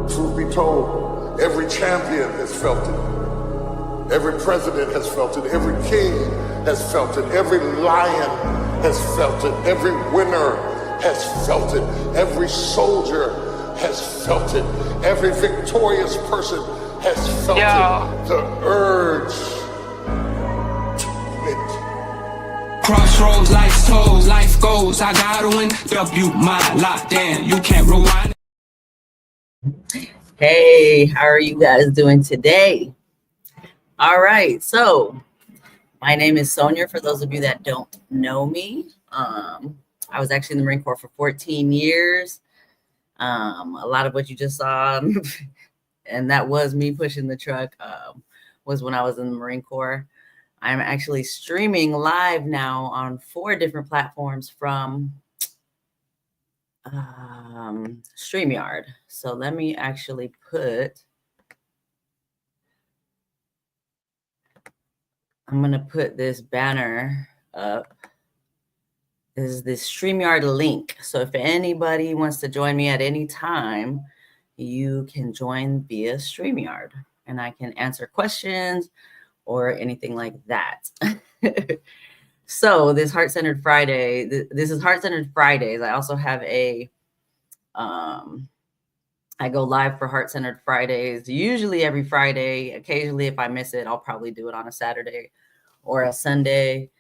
Truth be told, every champion has felt it. Every president has felt it. Every king has felt it. Every lion has felt it. Every winner has felt it. Every soldier has felt it. Every victorious person has felt it. The urge to quit. Crossroads, life's tolls, life goes. I gotta win. W my lockdown. You can't rewind. Hey, how are you guys doing today? All right, so my name is Sonia. For those of you that don't know me, I was actually in the Marine Corps for 14 years. A lot of what you just saw, and that was me pushing the truck, was when I was in the Marine Corps. I'm actually streaming live now on 4 different platforms from StreamYard. So let me actually I'm going to put this banner up. This is the StreamYard link. So if anybody wants to join me at any time, you can join via StreamYard and I can answer questions or anything like that. So this Heart-Centered Friday, this is Heart-Centered Fridays. I also have I go live for Heart-Centered Fridays, usually every Friday. Occasionally, if I miss it, I'll probably do it on a Saturday or a Sunday.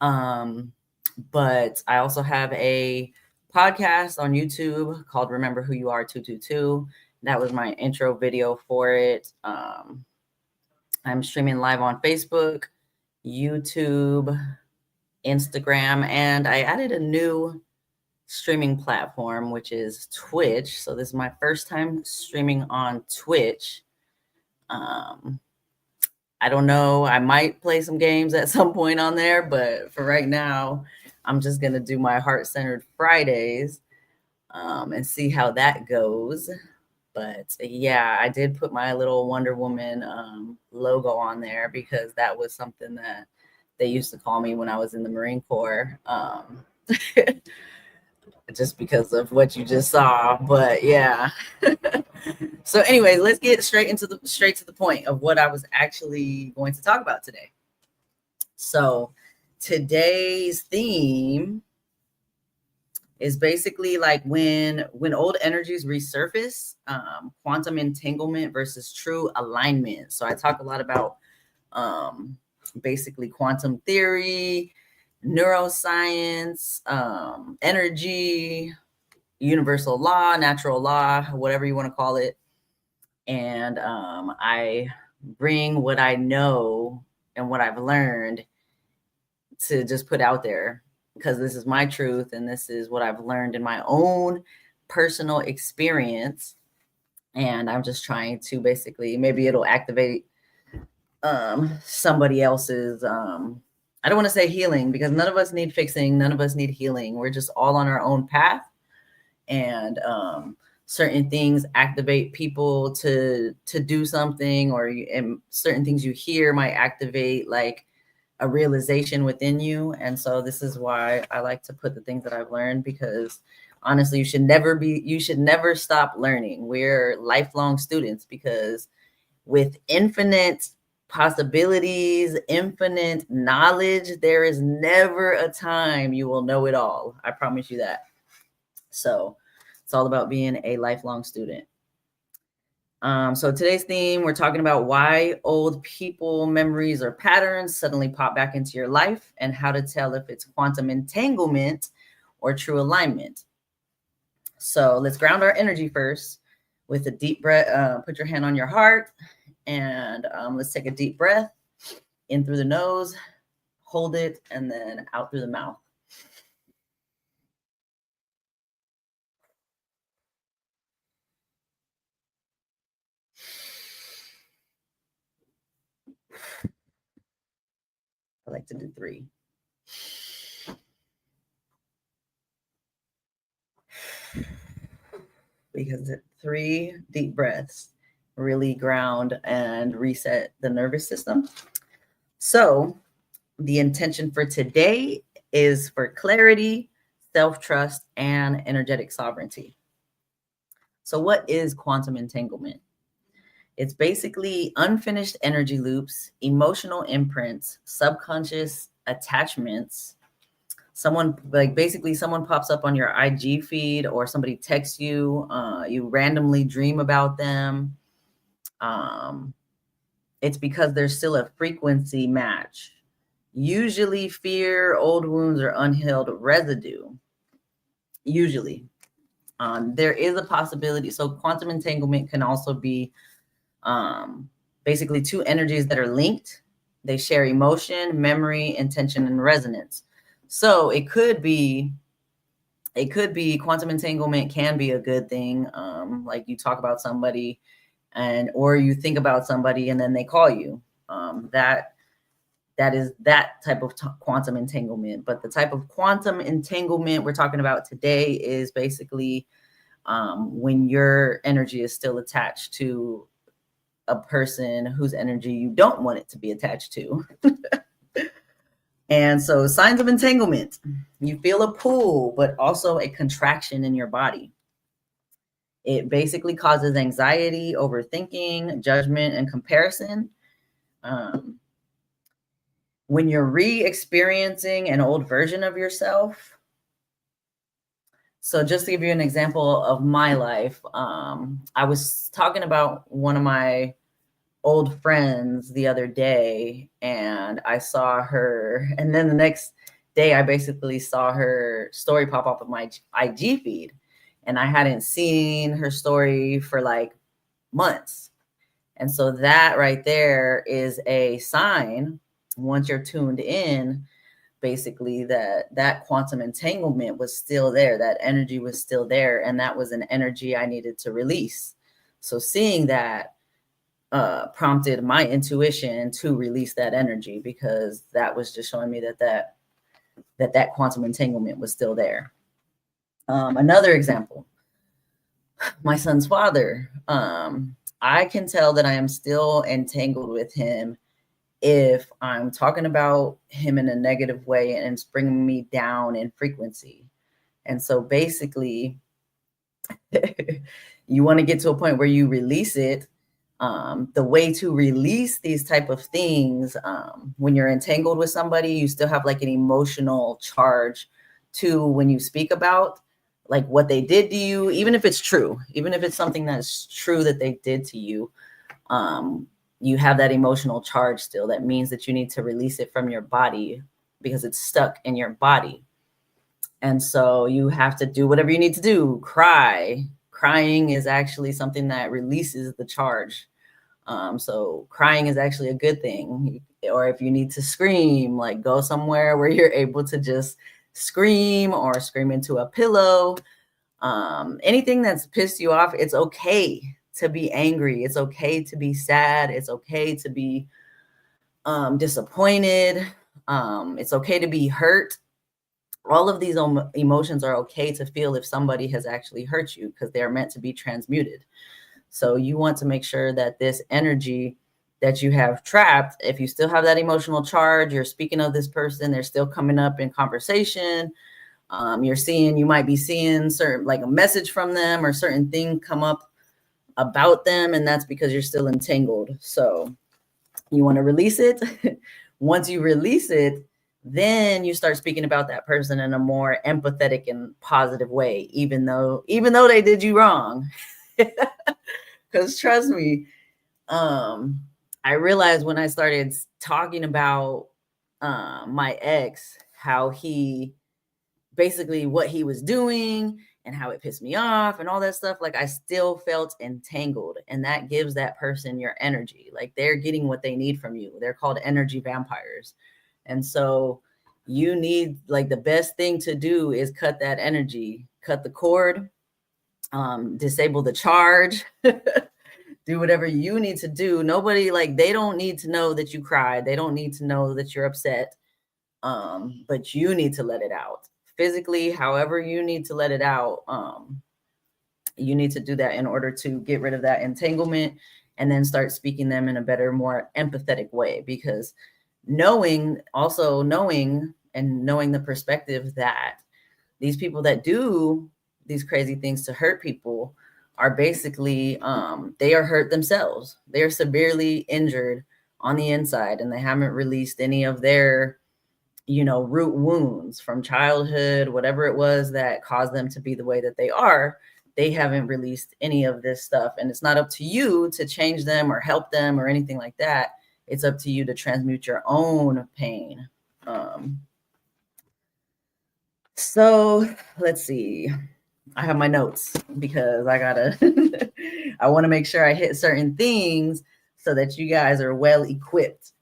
But I also have a podcast on YouTube called Remember Who You Are 222. That was my intro video for it. I'm streaming live on Facebook, YouTube, Instagram, and I added a new streaming platform, which is Twitch. So this is my first time streaming on Twitch. I don't know. I might play some games at some point on there, but for right now, I'm just going to do my Heart-Centered Fridays and see how that goes. But yeah, I did put my little Wonder Woman logo on there because that was something that they used to call me when I was in the Marine Corps. Just because of what you just saw. But yeah. So anyways, let's get straight to the point of what I was actually going to talk about today. So today's theme is basically like when old energies resurface, quantum entanglement versus true alignment. So I talk a lot about basically quantum theory, neuroscience, energy, universal law, natural law, whatever you want to call it. And I bring what I know and what I've learned to just put out there because this is my truth and this is what I've learned in my own personal experience. And I'm just trying to basically, maybe it'll activate somebody else's I don't want to say healing because none of us need fixing. None of us need healing. We're just all on our own path. And certain things activate people to do something, and certain things you hear might activate like a realization within you. And so this is why I like to put the things that I've learned, because honestly, you should never stop learning. We're lifelong students because with infinite possibilities, infinite knowledge, there is never a time you will know it all. I promise you that. So it's all about being a lifelong student. So today's theme, we're talking about why old people, memories, or patterns suddenly pop back into your life and how to tell if it's quantum entanglement or true alignment. So let's ground our energy first with a deep breath. Put your hand on your heart. And let's take a deep breath in through the nose, hold it, and then out through the mouth. I like to do 3. Because 3 deep breaths really ground and reset the nervous system. So the intention for today is for clarity, self-trust, and energetic sovereignty. So what is quantum entanglement? It's basically unfinished energy loops, emotional imprints, subconscious attachments. Someone pops up on your IG feed, or somebody texts you, you randomly dream about them. It's because there's still a frequency match. Usually fear, old wounds, or unhealed residue. Usually. There is a possibility. So quantum entanglement can also be basically two energies that are linked. They share emotion, memory, intention, and resonance. So it could be quantum entanglement can be a good thing. Like you talk about somebody or you think about somebody and then they call you. That is that type of quantum entanglement. But the type of quantum entanglement we're talking about today is basically when your energy is still attached to a person whose energy you don't want it to be attached to. And so signs of entanglement: you feel a pull, but also a contraction in your body. It basically causes anxiety, overthinking, judgment, and comparison. When you're re-experiencing an old version of yourself. So just to give you an example of my life, I was talking about one of my old friends the other day, and I saw her, and then the next day I basically saw her story pop up on my IG feed, and I hadn't seen her story for like months. And so that right there is a sign, once you're tuned in, basically that quantum entanglement was still there, that energy was still there, and that was an energy I needed to release. So seeing that prompted my intuition to release that energy, because that was just showing me that quantum entanglement was still there. Another example, my son's father. I can tell that I am still entangled with him if I'm talking about him in a negative way and it's bringing me down in frequency. And so basically, you want to get to a point where you release it. The way to release these type of things, when you're entangled with somebody, you still have like an emotional charge to when you speak about like what they did to you, even if it's true, even if it's something that's true that they did to you, you have that emotional charge still. That means that you need to release it from your body because it's stuck in your body. And so you have to do whatever you need to do. Crying is actually something that releases the charge. So crying is actually a good thing. Or if you need to scream, like go somewhere where you're able to just scream or scream into a pillow. Anything that's pissed you off, it's okay to be angry. It's okay to be sad. It's okay to be disappointed. It's okay to be hurt. All of these emotions are okay to feel if somebody has actually hurt you, because they're meant to be transmuted. So you want to make sure that this energy that you have trapped, if you still have that emotional charge, you're speaking of this person, they're still coming up in conversation. You might be seeing certain, like a message from them or certain thing come up about them. And that's because you're still entangled. So you want to release it. Once you release it, then you start speaking about that person in a more empathetic and positive way, even though they did you wrong. Because trust me, I realized when I started talking about my ex, how he basically what he was doing and how it pissed me off and all that stuff, like I still felt entangled. And that gives that person your energy. Like they're getting what they need from you. They're called energy vampires. And so you need, like, the best thing to do is cut that energy, cut the cord, disable the charge, do whatever you need to do. Nobody, like, they don't need to know that you cried. They don't need to know that you're upset. But you need to let it out physically, however you need to let it out. You need to do that in order to get rid of that entanglement, and then start speaking them in a better, more empathetic way, because knowing the perspective that these people that do these crazy things to hurt people, are basically they are hurt themselves. They are severely injured on the inside, and they haven't released any of their, root wounds from childhood, whatever it was that caused them to be the way that they are. They haven't released any of this stuff, and it's not up to you to change them or help them or anything like that. It's up to you to transmute your own pain. So let's see. I have my notes because I want to make sure I hit certain things so that you guys are well equipped.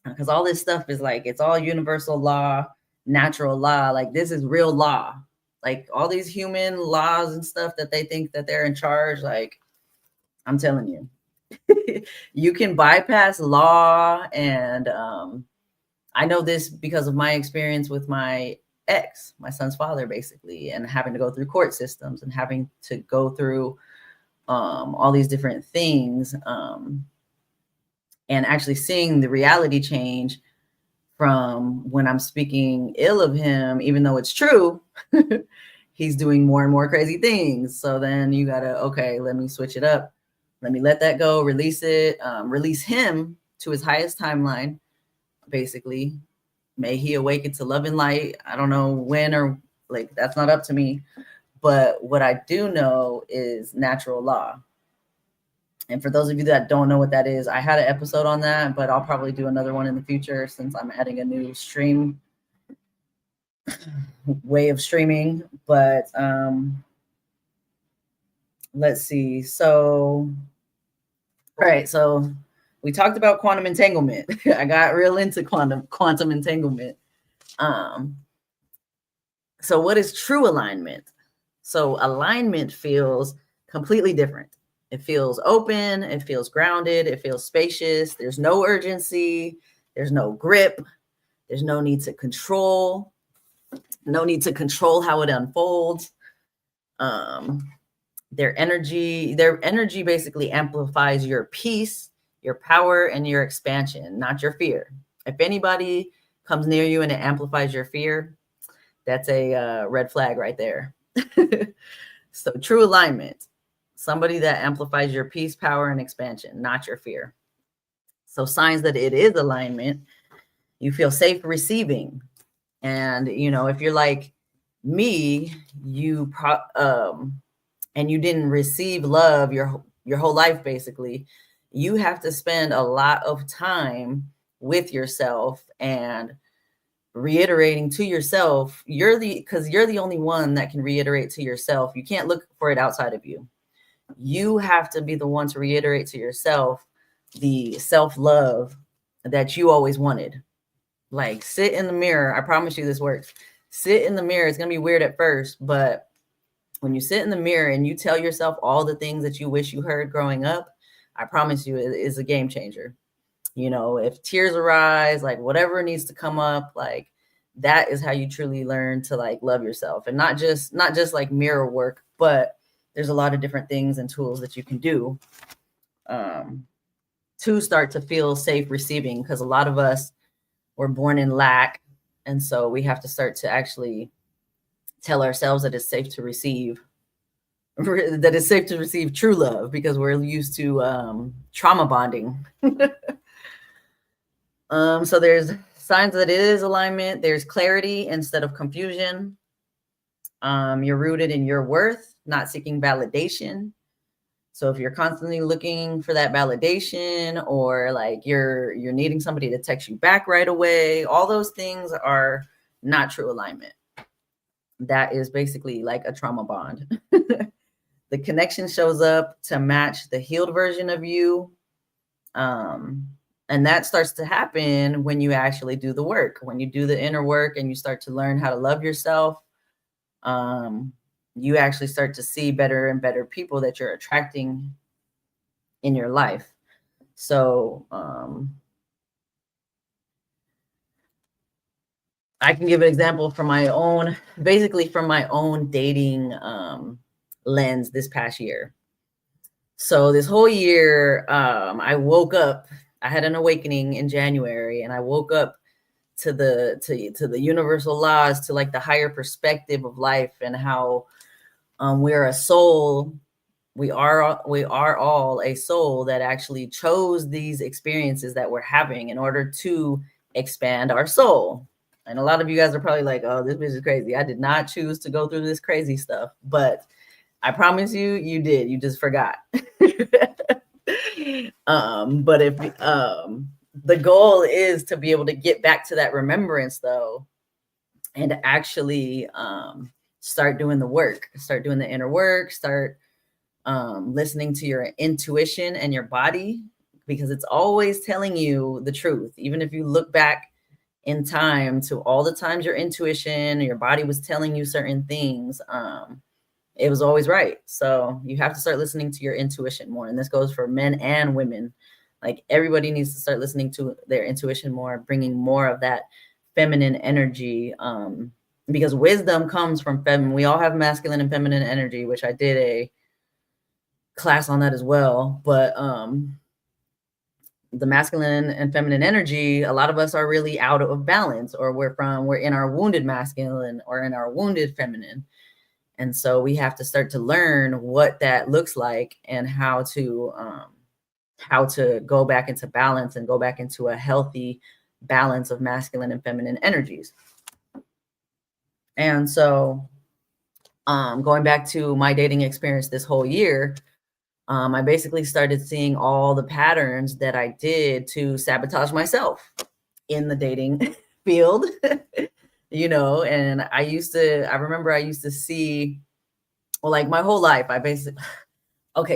Because all this stuff is like, it's all universal law, natural law. Like, this is real law. Like, all these human laws and stuff that they think that they're in charge. Like, I'm telling you, you can bypass law. And I know this because of my experience with my ex, my son's father, basically, and having to go through court systems and having to go through all these different things, and actually seeing the reality change from when I'm speaking ill of him, even though it's true. He's doing more and more crazy things. So then you gotta, okay, let me switch it up. Let me let that go, release it, release him to his highest timeline, basically. May he awaken to love and light. I don't know when, or like, that's not up to me. But what I do know is natural law. And for those of you that don't know what that is, I had an episode on that, but I'll probably do another one in the future since I'm adding a new stream way of streaming. But let's see. So, all right. So we talked about quantum entanglement. I got real into quantum entanglement. So what is true alignment? So alignment feels completely different. It feels open. It feels grounded. It feels spacious. There's no urgency. There's no grip. There's no need to control. No need to control how it unfolds. Their energy basically amplifies your peace, your power, and your expansion, not your fear. If anybody comes near you and it amplifies your fear, that's a red flag right there. So true alignment, somebody that amplifies your peace, power, and expansion, not your fear. So signs that it is alignment: you feel safe receiving. And, if you're like me, and you didn't receive love your whole life, basically, you have to spend a lot of time with yourself and reiterating to yourself, because you're the only one that can reiterate to yourself. You can't look for it outside of you. You have to be the one to reiterate to yourself the self-love that you always wanted. Like, sit in the mirror. I promise you this works. Sit in the mirror. It's going to be weird at first, but when you sit in the mirror and you tell yourself all the things that you wish you heard growing up, I promise you it is a game changer. If tears arise, like, whatever needs to come up, like, that is how you truly learn to, like, love yourself. And not just like mirror work, but there's a lot of different things and tools that you can do to start to feel safe receiving, because a lot of us were born in lack. And so we have to start to actually tell ourselves that it's safe to receive true love, because we're used to trauma bonding. So there's signs that it is alignment. There's clarity instead of confusion. You're rooted in your worth, not seeking validation. So if you're constantly looking for that validation, or like you're needing somebody to text you back right away, all those things are not true alignment. That is basically like a trauma bond. The connection shows up to match the healed version of you. And that starts to happen when you actually do the work, when you do the inner work and you start to learn how to love yourself. You actually start to see better and better people that you're attracting in your life. So I can give an example from my own dating lens this past year. So this whole year, I woke up, I had an awakening in January, and I woke up to the universal laws, to like the higher perspective of life, and how we're a soul we are all a soul that actually chose these experiences that we're having in order to expand our soul. And a lot of you guys are probably like, oh, this bitch is crazy. I did not choose to go through this crazy stuff, but I promise you, you did. You just forgot. But if the goal is to be able to get back to that remembrance, though, and actually start doing the work, start doing the inner work, start listening to your intuition and your body, because it's always telling you the truth. Even if you look back in time to all the times your intuition, your body was telling you certain things, it was always right. So you have to start listening to your intuition more. And this goes for men and women. Like, everybody needs to start listening to their intuition more, bringing more of that feminine energy, because wisdom comes from feminine. We all have masculine and feminine energy, which I did a class on that as well. But the masculine and feminine energy, a lot of us are really out of balance, or we're in our wounded masculine or in our wounded feminine. And so we have to start to learn what that looks like and how to go back into balance and go back into a healthy balance of masculine and feminine energies. And so going back to my dating experience this whole year, I basically started seeing all the patterns that I did to sabotage myself in the dating field, and I remember I used to see, well, like my whole life,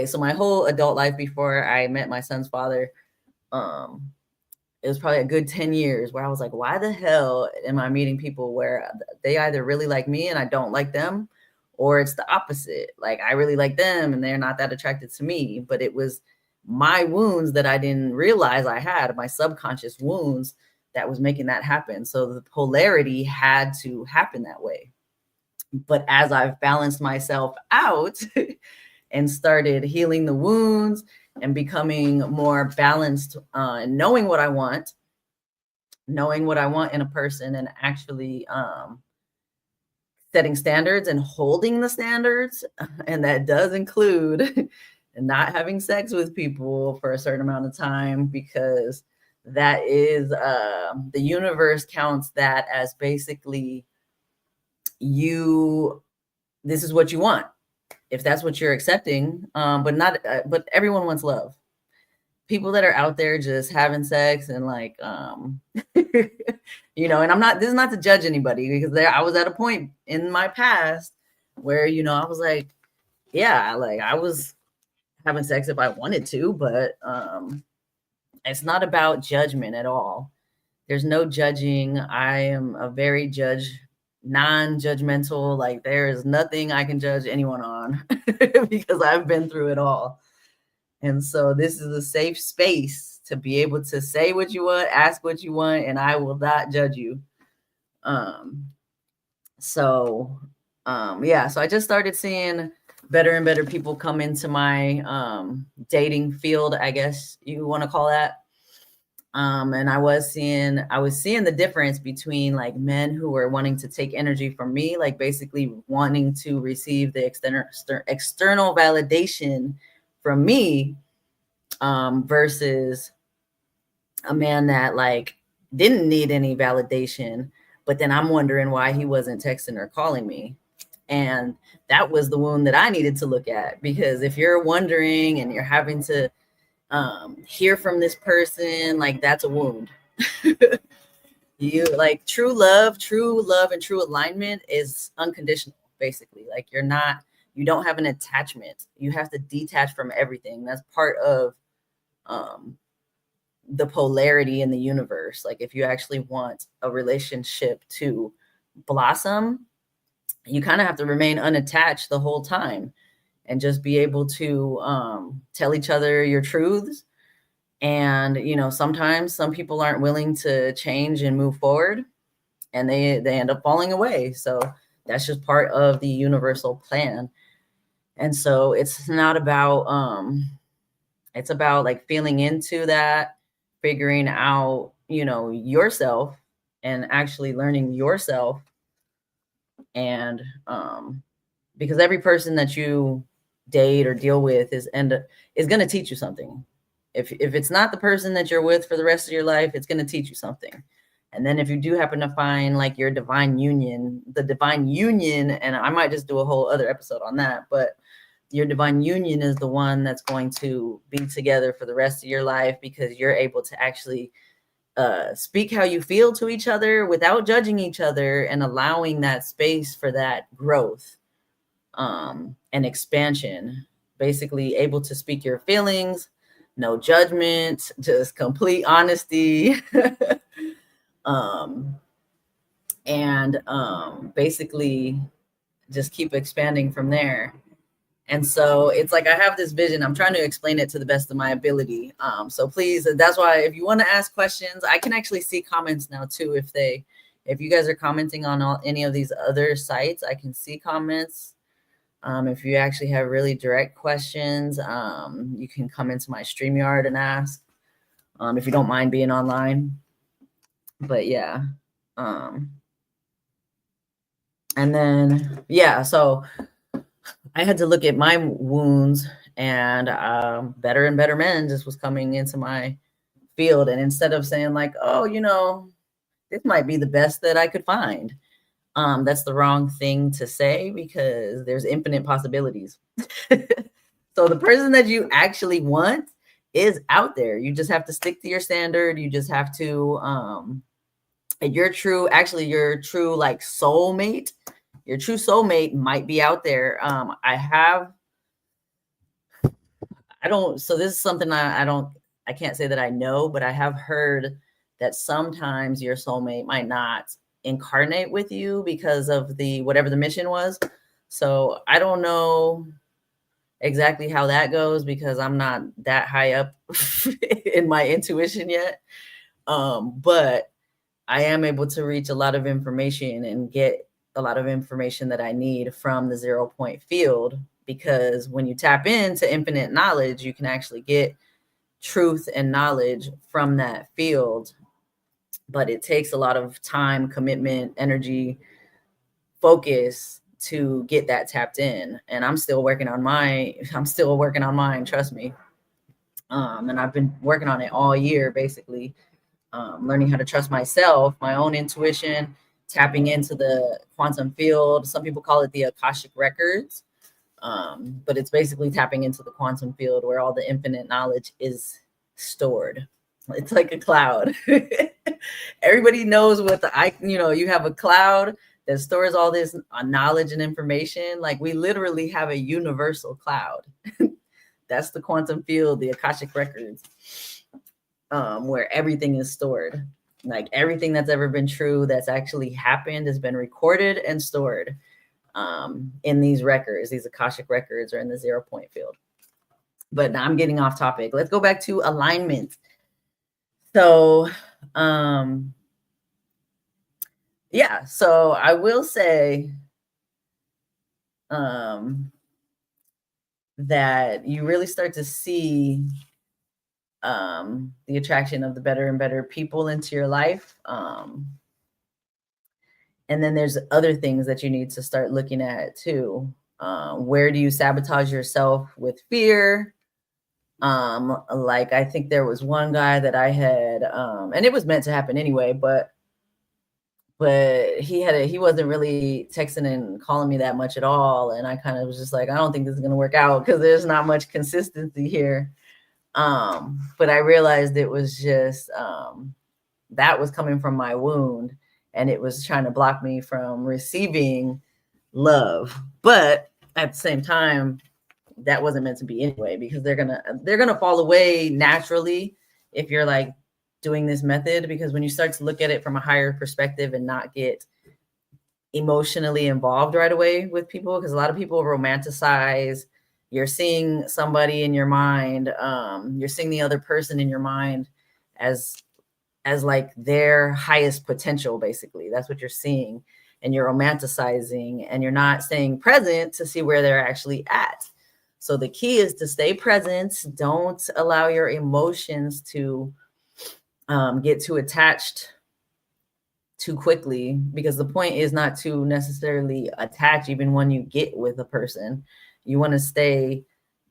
so my whole adult life before I met my son's father, it was probably a good 10 years where I was like, why the hell am I meeting people where they either really like me and I don't like them, or it's the opposite. Like, I really like them and they're not that attracted to me. But it was my wounds that I didn't realize I had, my subconscious wounds, that was making that happen. So the polarity had to happen that way. But as I've balanced myself out and started healing the wounds and becoming more balanced, and knowing what I want in a person, and actually setting standards and holding the standards. And that does include not having sex with people for a certain amount of time, because that is the universe counts that as basically this is what you want, if that's what you're accepting. But everyone wants love. People that are out there just having sex and like, and this is not to judge anybody, because I was at a point in my past where, I was like, yeah, like I was having sex if I wanted to, but it's not about judgment at all. There's no judging. I am a very non-judgmental, like there is nothing I can judge anyone on because I've been through it all. And so this is a safe space to be able to say what you want, ask what you want, and I will not judge you. So I just started seeing better and better people come into my dating field, I guess you want to call that. And I was seeing the difference between like men who were wanting to take energy from me, like basically wanting to receive the external validation from me, versus a man that like didn't need any validation, but then I'm wondering why he wasn't texting or calling me. And that was the wound that I needed to look at, because if you're wondering and you're having to hear from this person, like that's a wound. You like true love and true alignment is unconditional, basically. Like you don't have an attachment. You have to detach from everything. That's part of the polarity in the universe. Like if you actually want a relationship to blossom, you kind of have to remain unattached the whole time and just be able to tell each other your truths. And, sometimes some people aren't willing to change and move forward, and they end up falling away. So that's just part of the universal plan. And so it's not about, it's about like feeling into that, figuring out, yourself and actually learning yourself. And because every person that you date or deal with is going to teach you something. If it's not the person that you're with for the rest of your life, it's going to teach you something. And then if you do happen to find like your divine union, the divine union, and I might just do a whole other episode on that, but your divine union is the one that's going to be together for the rest of your life, because you're able to actually speak how you feel to each other without judging each other, and allowing that space for that growth and expansion. Basically able to speak your feelings, no judgment, just complete honesty. And basically just keep expanding from there. And so it's like I have this vision. I'm trying to explain it to the best of my ability. So please, that's why if you want to ask questions, I can actually see comments now too. If you guys are commenting on any of these other sites, I can see comments. If you actually have really direct questions, you can come into my StreamYard and ask, if you don't mind being online. But yeah. And then, yeah, so I had to look at my wounds, and Better and Better Men just was coming into my field. And instead of saying like, oh, this might be the best that I could find, that's the wrong thing to say, because there's infinite possibilities. So the person that you actually want is out there. You just have to stick to your standard. You just have to, your true like soulmate, your true soulmate might be out there. So this is something I can't say that I know, but I have heard that sometimes your soulmate might not incarnate with you because of whatever the mission was. So I don't know exactly how that goes, because I'm not that high up in my intuition yet. But I am able to reach a lot of information and get a lot of information that I need from the 0 point field, because when you tap into infinite knowledge, you can actually get truth and knowledge from that field. But it takes a lot of time, commitment, energy, focus to get that tapped in. And I'm still working on mine, trust me. And I've been working on it all year, basically. Learning how to trust myself, my own intuition, tapping into the quantum field. Some people call it the Akashic records, but it's basically tapping into the quantum field where all the infinite knowledge is stored. It's like a cloud. Everybody knows you have a cloud that stores all this knowledge and information. Like, we literally have a universal cloud. That's the quantum field, the Akashic records. Where everything is stored. Like, everything that's ever been true, that's actually happened, has been recorded and stored in these records, these Akashic records, or in the 0 point field. But now I'm getting off topic. Let's go back to alignment. So, so I will say that you really start to see the attraction of the better and better people into your life. And then there's other things that you need to start looking at too. Where do you sabotage yourself with fear? Like, I think there was one guy that I had, and it was meant to happen anyway, but he wasn't really texting and calling me that much at all. And I kind of was just like, I don't think this is going to work out, because there's not much consistency here. But I realized it was just, that was coming from my wound, and it was trying to block me from receiving love. But at the same time, that wasn't meant to be anyway, because they're gonna fall away naturally if you're like doing this method, because when you start to look at it from a higher perspective and not get emotionally involved right away with people, because a lot of people romanticize. You're seeing somebody in your mind, you're seeing the other person in your mind as like their highest potential, basically. That's what you're seeing, and you're romanticizing, and you're not staying present to see where they're actually at. So the key is to stay present. Don't allow your emotions to get too attached too quickly, because the point is not to necessarily attach even when you get with a person. You want to stay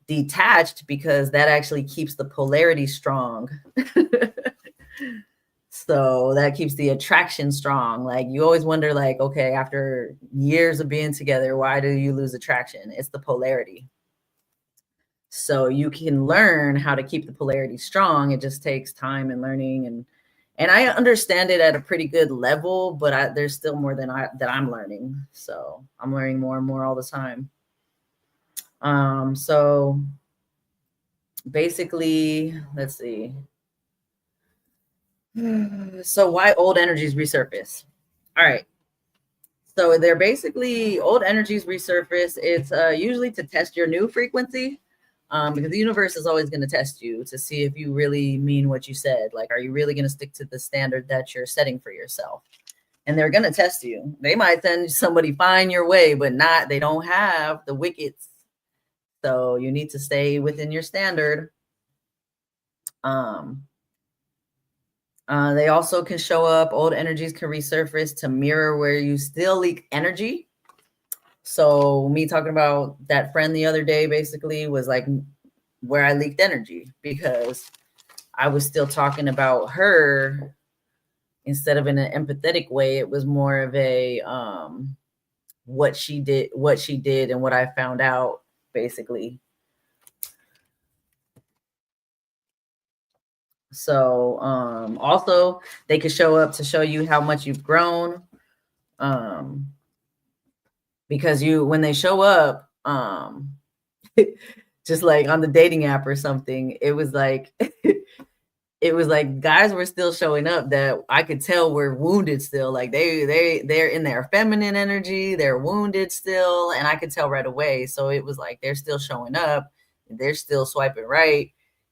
detached because that actually keeps the polarity strong. So that keeps the attraction strong. Like you always wonder, like, okay, after years of being together, why do you lose attraction? It's the polarity. So you can learn how to keep the polarity strong. It just takes time and learning, and I understand it at a pretty good level, but there's still more that I'm learning. So I'm learning more and more all the time. So basically, let's see. So why old energies resurface? All right. So they're basically old energies resurface. It's usually to test your new frequency, because the universe is always going to test you to see if you really mean what you said. Like, are you really going to stick to the standard that you're setting for yourself? And they're going to test you. They might send somebody fine your way, but they don't have the wickets. So you need to stay within your standard. They also can show up. Old energies can resurface to mirror where you still leak energy. So me talking about that friend the other day basically was like where I leaked energy, because I was still talking about her instead of in an empathetic way. It was more of a what she did and what I found out basically. So also they could show up to show you how much you've grown, because when they show up, just like on the dating app or something, it was like guys were still showing up that I could tell were wounded still. Like they're in their feminine energy, they're wounded still, and I could tell right away. So it was like they're still showing up, they're still swiping right.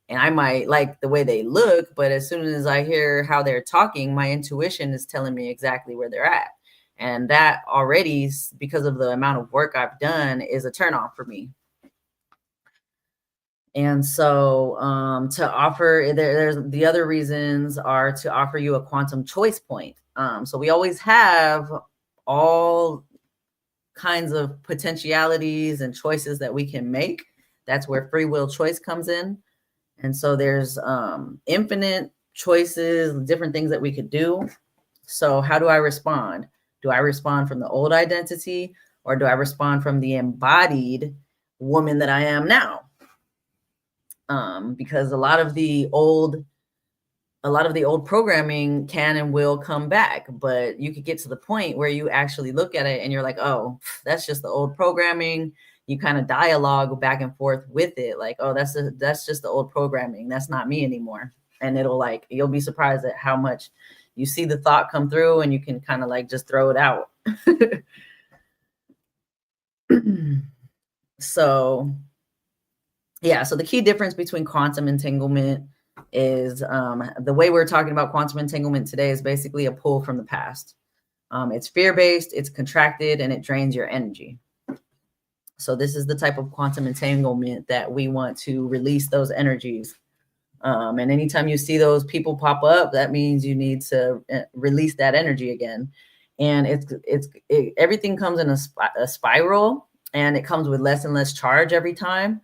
And I might like the way they look, but as soon as I hear how they're talking, my intuition is telling me exactly where they're at. And that already, because of the amount of work I've done, is a turnoff for me. And so to offer, there's the other reasons are to offer you a quantum choice point. So we always have all kinds of potentialities and choices that we can make. That's where free will choice comes in. And so there's infinite choices, different things that we could do. So how do I respond? Do I respond from the old identity, or do I respond from the embodied woman that I am now? Because a lot of the old programming can and will come back, but you could get to the point where you actually look at it and you're like, oh, that's just the old programming. You kind of dialogue back and forth with it, like, oh, that's just the old programming. That's not me anymore. And you'll be surprised at how much you see the thought come through, and you can kind of like just throw it out. So yeah, so the key difference between quantum entanglement is the way we're talking about quantum entanglement today is basically a pull from the past. It's fear-based, it's contracted, and it drains your energy. So this is the type of quantum entanglement that we want to release those energies. And anytime you see those people pop up, that means you need to release that energy again. And everything comes in a spiral, and it comes with less and less charge every time.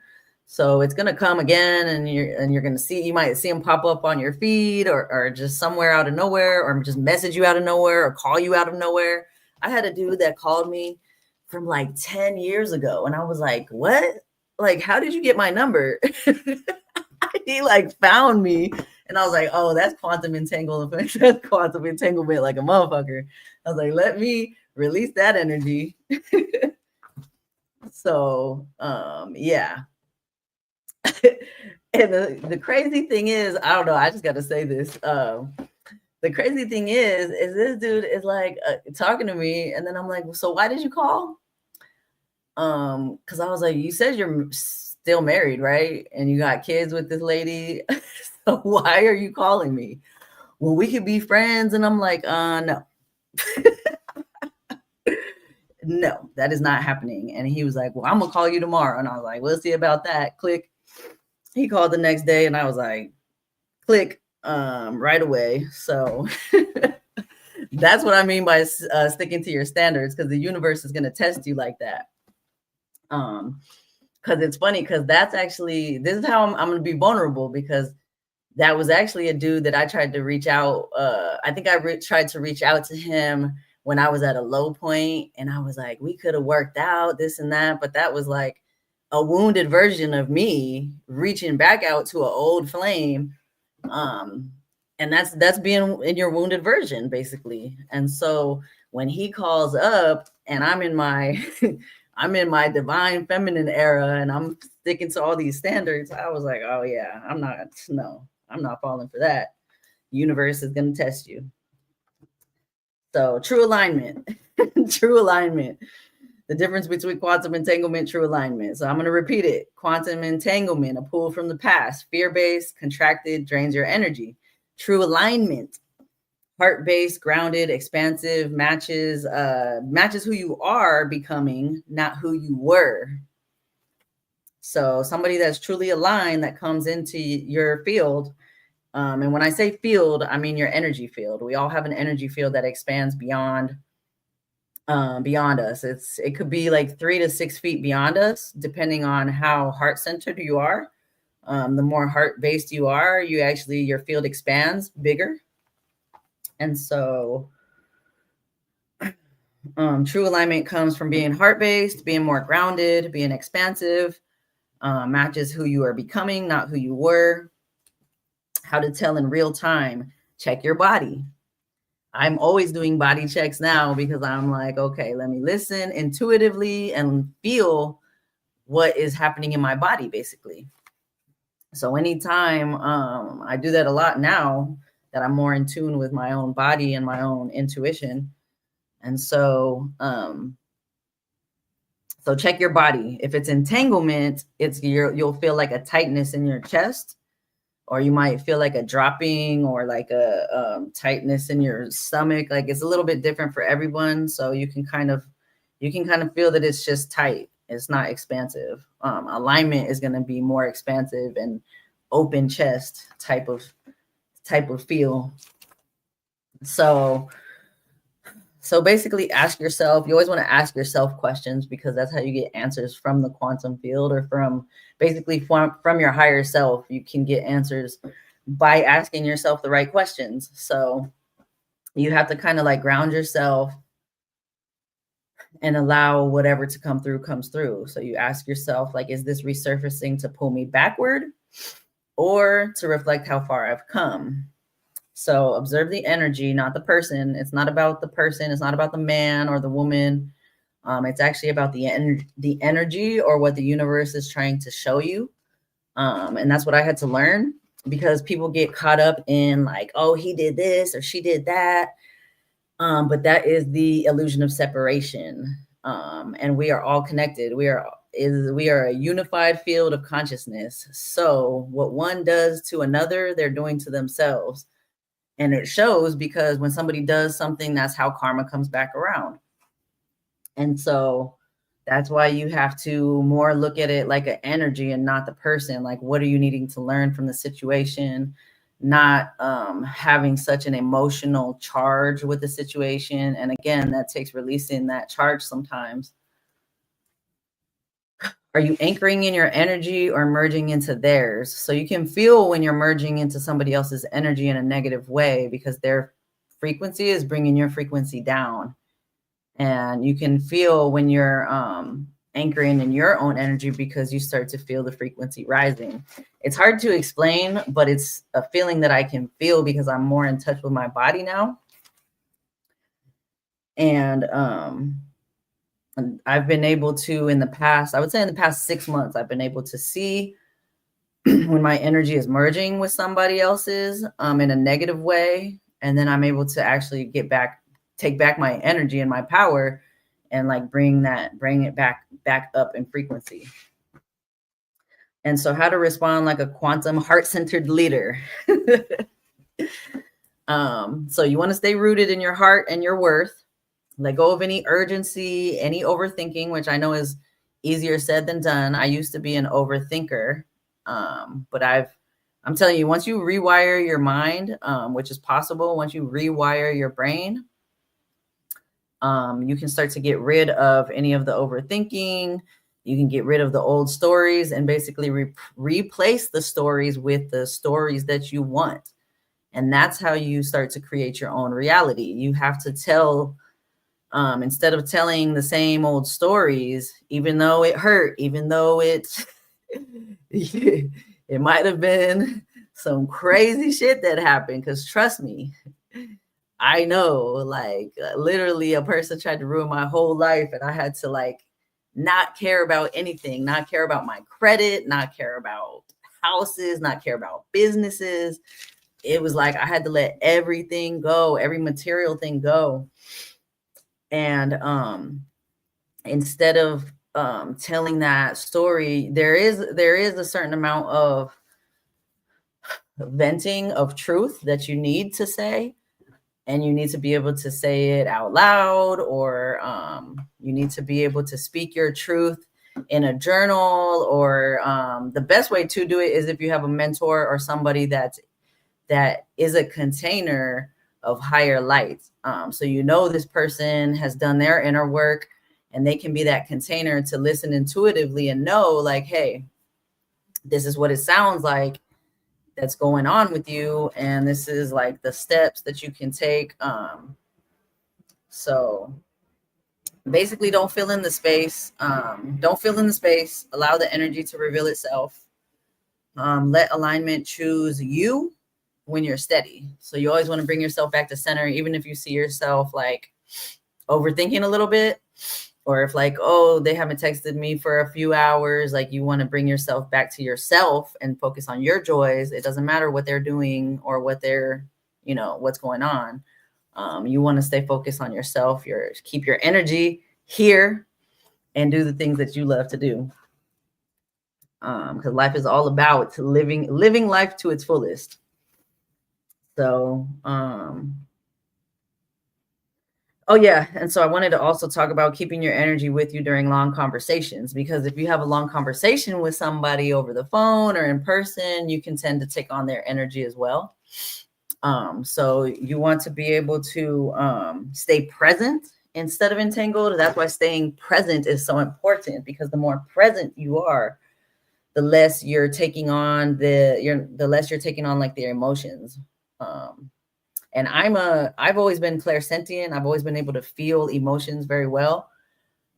So it's going to come again, and you're going to you might see them pop up on your feed, or just somewhere out of nowhere, or just message you out of nowhere, or call you out of nowhere. I had a dude that called me from like 10 years ago, and I was like, what? Like, how did you get my number? He like found me, and I was like, oh, that's quantum entanglement. That's quantum entanglement like a motherfucker. I was like, let me release that energy. So yeah. And the crazy thing is, I don't know, I just got to say this. The crazy thing is this dude is like talking to me, and then I'm like, so why did you call? Because I was like, you said you're still married, right? And you got kids with this lady. So why are you calling me? Well, we could be friends. And I'm like, no. No, that is not happening. And he was like, well, I'm gonna call you tomorrow. And I was like, we'll see about that. Click. He called the next day, and I was like, click, right away. So that's what I mean by sticking to your standards, because the universe is going to test you like that. because it's funny, because that's actually, this is how I'm going to be vulnerable, because that was actually a dude that I tried to reach out. I think I tried to reach out to him when I was at a low point, and I was like, we could have worked out this and that, but that was like a wounded version of me reaching back out to an old flame. And that's being in your wounded version, basically. And so when he calls up and I'm in my I'm in my divine feminine era and I'm sticking to all these standards, I was like, oh yeah, I'm not falling for that. Universe is going to test you. So true alignment. True alignment. The difference between quantum entanglement, true alignment. So I'm going to repeat it. Quantum entanglement, a pull from the past, fear-based, contracted, drains your energy. True alignment, heart-based, grounded, expansive, matches who you are becoming, not who you were. So somebody that's truly aligned, that comes into your field. And when I say field, I mean your energy field. We all have an energy field that expands beyond us. It could be like 3 to 6 feet beyond us, depending on how heart-centered you are. The more heart-based you are, your field expands bigger. And so true alignment comes from being heart-based, being more grounded, being expansive, matches who you are becoming, not who you were. How to tell in real time. Check your body. I'm always doing body checks now, because I'm like, okay, let me listen intuitively and feel what is happening in my body, basically. So anytime I do that a lot now that I'm more in tune with my own body and my own intuition. And so so check your body. If it's entanglement, you'll feel like a tightness in your chest, or you might feel like a dropping, or like a tightness in your stomach. Like, it's a little bit different for everyone. So you can kind of feel that it's just tight. It's not expansive. Alignment is going to be more expansive and open chest type of feel. So basically, ask yourself. You always want to ask yourself questions, because that's how you get answers from the quantum field, or from your higher self. You can get answers by asking yourself the right questions. So you have to kind of like ground yourself and allow whatever to come through comes through. So you ask yourself, like, is this resurfacing to pull me backward, or to reflect how far I've come? So observe the energy, not the person. It's not about the person. It's not about the man or the woman. It's actually about the energy, or what the universe is trying to show you. And that's what I had to learn, because people get caught up in like, oh, he did this or she did that. But that is the illusion of separation. And we are all connected. We are a unified field of consciousness. So what one does to another, they're doing to themselves. And it shows, because when somebody does something, that's how karma comes back around. And so that's why you have to more look at it like an energy and not the person. Like, what are you needing to learn from the situation? Not having such an emotional charge with the situation. And again, that takes releasing that charge sometimes. Are you anchoring in your energy or merging into theirs? So you can feel when you're merging into somebody else's energy in a negative way, because their frequency is bringing your frequency down. And you can feel when you're anchoring in your own energy, because you start to feel the frequency rising. It's hard to explain, but it's a feeling that I can feel, because I'm more in touch with my body now. And I've been able to, in the past 6 months, I've been able to see when my energy is merging with somebody else's in a negative way. And then I'm able to actually take back my energy and my power, and like bring it back up in frequency. And so how to respond like a quantum heart-centered leader. So you want to stay rooted in your heart and your worth. Let go of any urgency, any overthinking, which I know is easier said than done. I used to be an overthinker, but I'm telling you, once you rewire your mind, which is possible, once you rewire your brain, you can start to get rid of any of the overthinking. You can get rid of the old stories and basically replace the stories with the stories that you want. And that's how you start to create your own reality. You have to tell, instead of telling the same old stories, even though it hurt, even though it it might have been some crazy shit that happened. Because trust me, I know, like, literally a person tried to ruin my whole life, and I had to like not care about anything, not care about my credit, not care about houses, not care about businesses. It was like I had to let everything go, every material thing go. And instead of telling that story, there is a certain amount of venting of truth that you need to say, and you need to be able to say it out loud, or you need to be able to speak your truth in a journal, or the best way to do it is if you have a mentor or somebody that is a container of higher light. So you know this person has done their inner work, and they can be that container to listen intuitively and know, like, hey, this is what it sounds like that's going on with you, and this is like the steps that you can take. So basically, don't fill in the space. Don't fill in the space. Allow the energy to reveal itself. Let alignment choose you when you're steady. So you always want to bring yourself back to center, even if you see yourself like overthinking a little bit, or if like, oh, they haven't texted me for a few hours, like you want to bring yourself back to yourself and focus on your joys. It doesn't matter what they're doing or what they're, what's going on. You want to stay focused on yourself, keep your energy here and do the things that you love to do. Because life is all about living life to its fullest. So, oh yeah. And so I wanted to also talk about keeping your energy with you during long conversations, because if you have a long conversation with somebody over the phone or in person, you can tend to take on their energy as well. So you want to be able to stay present instead of entangled. That's why staying present is so important, because the more present you are, the less you're taking on the less you're taking on like their emotions. And I've always been clairsentient. I've always been able to feel emotions very well.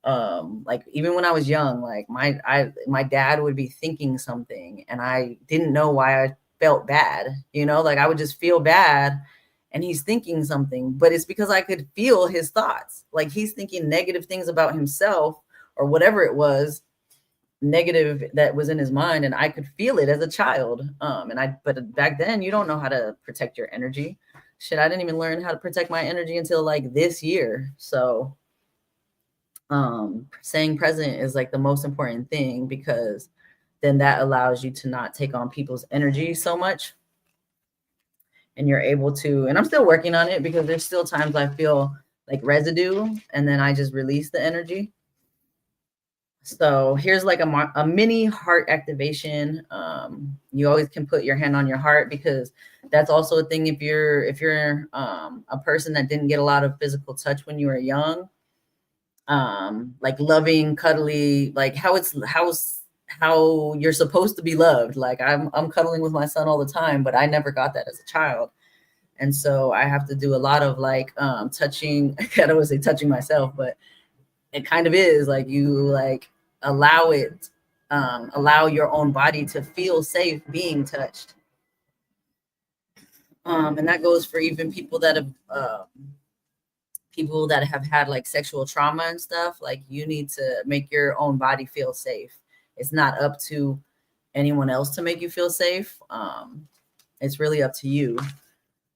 Like even when I was young, like my dad would be thinking something and I didn't know why I felt bad, like I would just feel bad and he's thinking something, but it's because I could feel his thoughts. Like he's thinking negative things about himself or whatever it was negative that was in his mind, and I could feel it as a child. But back then you don't know how to protect your energy. Shit, I didn't even learn how to protect my energy until like this year. So staying present is like the most important thing, because then that allows you to not take on people's energy so much, and you're able to, and I'm still working on it, because there's still times I feel like residue and then I just release the energy. So here's like a mini heart activation. You always can put your hand on your heart, because that's also a thing. If you're a person that didn't get a lot of physical touch when you were young, like loving, cuddly, like how you're supposed to be loved. Like I'm cuddling with my son all the time, but I never got that as a child. And so I have to do a lot of like touching. I don't want to say touching myself, but it kind of is like you like allow your own body to feel safe being touched. And that goes for even people that have had like sexual trauma and stuff. Like you need to make your own body feel safe. It's not up to anyone else to make you feel safe. It's really up to you.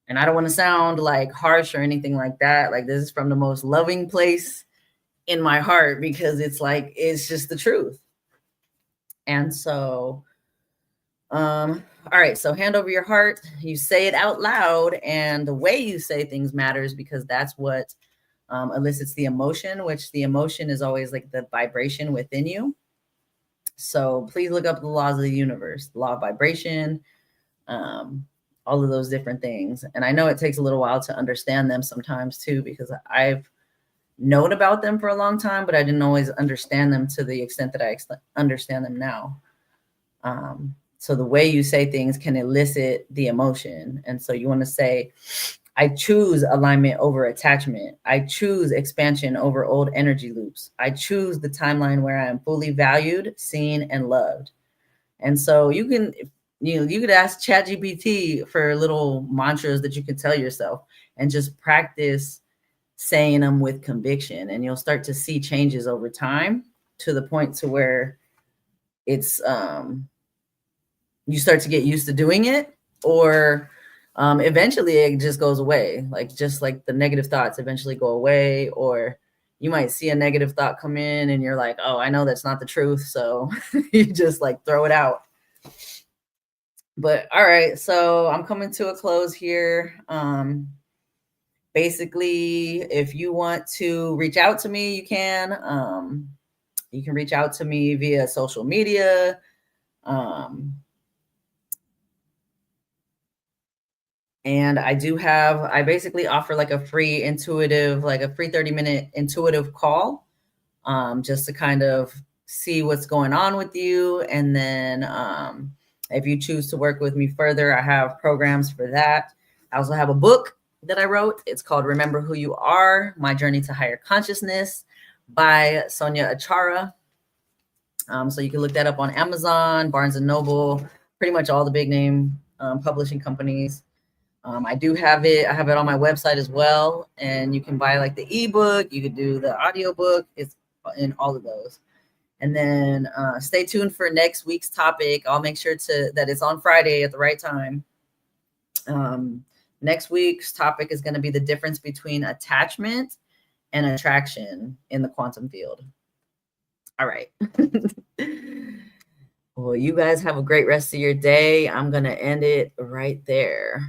And I don't want to sound like harsh or anything like that. Like this is from the most loving place in my heart, because it's just the truth. And so all right, so hand over your heart, you say it out loud, and the way you say things matters, because that's what elicits the emotion, which the emotion is always like the vibration within you. So please look up the laws of the universe, law of vibration, all of those different things. And I know it takes a little while to understand them sometimes too, because I've known about them for a long time, but I didn't always understand them to the extent that I understand them now. So the way you say things can elicit the emotion. And so you want to say, I choose alignment over attachment. I choose expansion over old energy loops. I choose the timeline where I am fully valued, seen, and loved. And so you can, you could ask ChatGPT for little mantras that you can tell yourself and just practice saying them with conviction. And you'll start to see changes over time to the point to where it's, you start to get used to doing it, or eventually it just goes away. Like, just like the negative thoughts eventually go away, or you might see a negative thought come in and you're like, oh, I know that's not the truth. So you just like throw it out. But all right, so I'm coming to a close here. Basically, if you want to reach out to me, you can. You can reach out to me via social media. And I basically offer like a free intuitive, like a free 30-minute intuitive call, just to kind of see what's going on with you. And then if you choose to work with me further, I have programs for that. I also have a book that I wrote. It's called Remember Who You Are, My Journey to Higher Consciousness by Sonia Achara. So you can look that up on Amazon, Barnes & Noble, pretty much all the big name publishing companies. I do have it. I have it on my website as well. And you can buy like the ebook. You could do the audiobook. It's in all of those. And then stay tuned for next week's topic. I'll make sure that it's on Friday at the right time. Next week's topic is going to be the difference between attachment and attraction in the quantum field. All right. Well, you guys have a great rest of your day. I'm going to end it right there.